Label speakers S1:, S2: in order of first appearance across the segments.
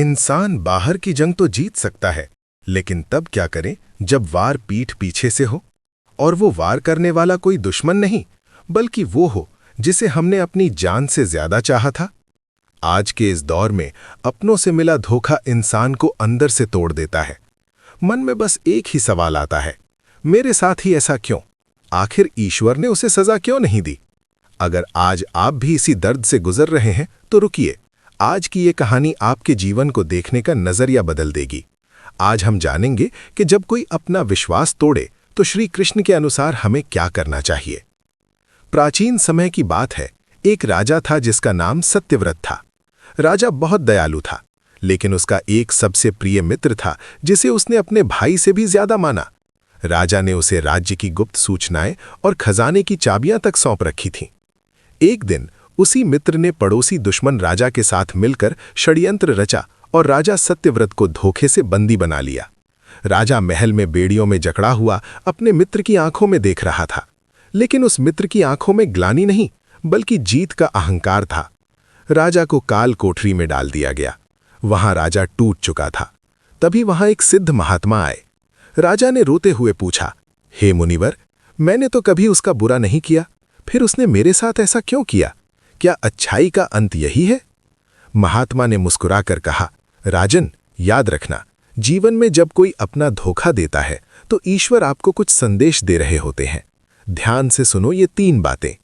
S1: इंसान बाहर की जंग तो जीत सकता है, लेकिन तब क्या करें जब वार पीठ पीछे से हो, और वो वार करने वाला कोई दुश्मन नहीं बल्कि वो हो जिसे हमने अपनी जान से ज्यादा चाहा था। आज के इस दौर में अपनों से मिला धोखा इंसान को अंदर से तोड़ देता है। मन में बस एक ही सवाल आता है, मेरे साथ ही ऐसा क्यों? आखिर ईश्वर ने उसे सजा क्यों नहीं दी? अगर आज आप भी इसी दर्द से गुजर रहे हैं तो रुकिए, आज की ये कहानी आपके जीवन को देखने का नजरिया बदल देगी। आज हम जानेंगे कि जब कोई अपना विश्वास तोड़े तो श्री कृष्ण के अनुसार हमें क्या करना चाहिए। प्राचीन समय की बात है, एक राजा था जिसका नाम सत्यव्रत था। राजा बहुत दयालु था, लेकिन उसका एक सबसे प्रिय मित्र था जिसे उसने अपने भाई से भी ज्यादा माना। राजा ने उसे राज्य की गुप्त सूचनाएं और खजाने की चाबियां तक सौंप रखी थीं। एक दिन उसी मित्र ने पड़ोसी दुश्मन राजा के साथ मिलकर षड्यंत्र रचा और राजा सत्यव्रत को धोखे से बंदी बना लिया। राजा महल में बेड़ियों में जकड़ा हुआ अपने मित्र की आंखों में देख रहा था, लेकिन उस मित्र की आंखों में ग्लानि नहीं बल्कि जीत का अहंकार था। राजा को काल कोठरी में डाल दिया गया। वहां राजा टूट चुका था। तभी वहां एक सिद्ध महात्मा आए। राजा ने रोते हुए पूछा, हे मुनिवर, मैंने तो कभी उसका बुरा नहीं किया, फिर उसने मेरे साथ ऐसा क्यों किया? क्या अच्छाई का अंत यही है? महात्मा ने मुस्कुराकर कहा, राजन, याद रखना, जीवन में जब कोई अपना धोखा देता है तो ईश्वर आपको कुछ संदेश दे रहे होते हैं। ध्यान से सुनो ये 3 बातें।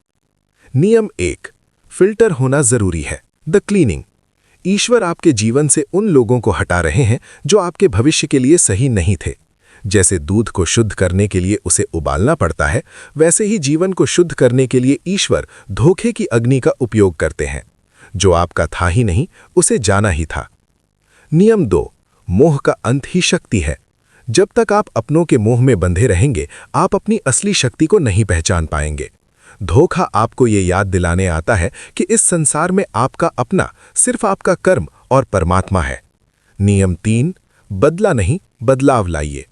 S1: नियम 1, फिल्टर होना जरूरी है। The cleaning. ईश्वर आपके जीवन से उन लोगों को हटा रहे हैं जो आपके भविष्य के लिए सही नहीं थे। जैसे दूध को शुद्ध करने के लिए उसे उबालना पड़ता है, वैसे ही जीवन को शुद्ध करने के लिए ईश्वर धोखे की अग्नि का उपयोग करते हैं। जो आपका था ही नहीं, उसे जाना ही था। नियम 2, मोह का अंत ही शक्ति है। जब तक आप अपनों के मोह में बंधे रहेंगे, आप अपनी असली शक्ति को नहीं पहचान पाएंगे। धोखा आपको ये याद दिलाने आता है कि इस संसार में आपका अपना सिर्फ आपका कर्म और परमात्मा है। नियम 3, बदला नहीं, बदलाव लाइए।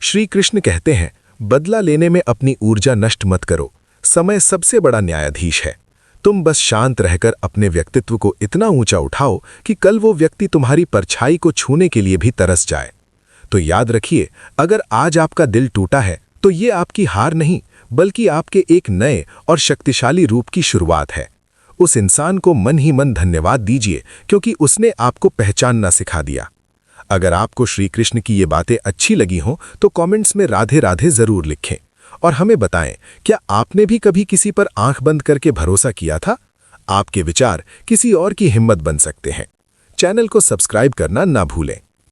S1: श्री कृष्ण कहते हैं, बदला लेने में अपनी ऊर्जा नष्ट मत करो। समय सबसे बड़ा न्यायाधीश है। तुम बस शांत रहकर अपने व्यक्तित्व को इतना ऊंचा उठाओ कि कल वो व्यक्ति तुम्हारी परछाई को छूने के लिए भी तरस जाए। तो याद रखिए, अगर आज आपका दिल टूटा है तो ये आपकी हार नहीं बल्कि आपके एक नए और शक्तिशाली रूप की शुरुआत है। उस इंसान को मन ही मन धन्यवाद दीजिए क्योंकि उसने आपको पहचानना सिखा दिया। अगर आपको श्री कृष्ण की ये बातें अच्छी लगी हों तो कमेंट्स में राधे राधे जरूर लिखें और हमें बताएं, क्या आपने भी कभी किसी पर आंख बंद करके भरोसा किया था? आपके विचार किसी और की हिम्मत बन सकते हैं। चैनल को सब्सक्राइब करना ना भूलें।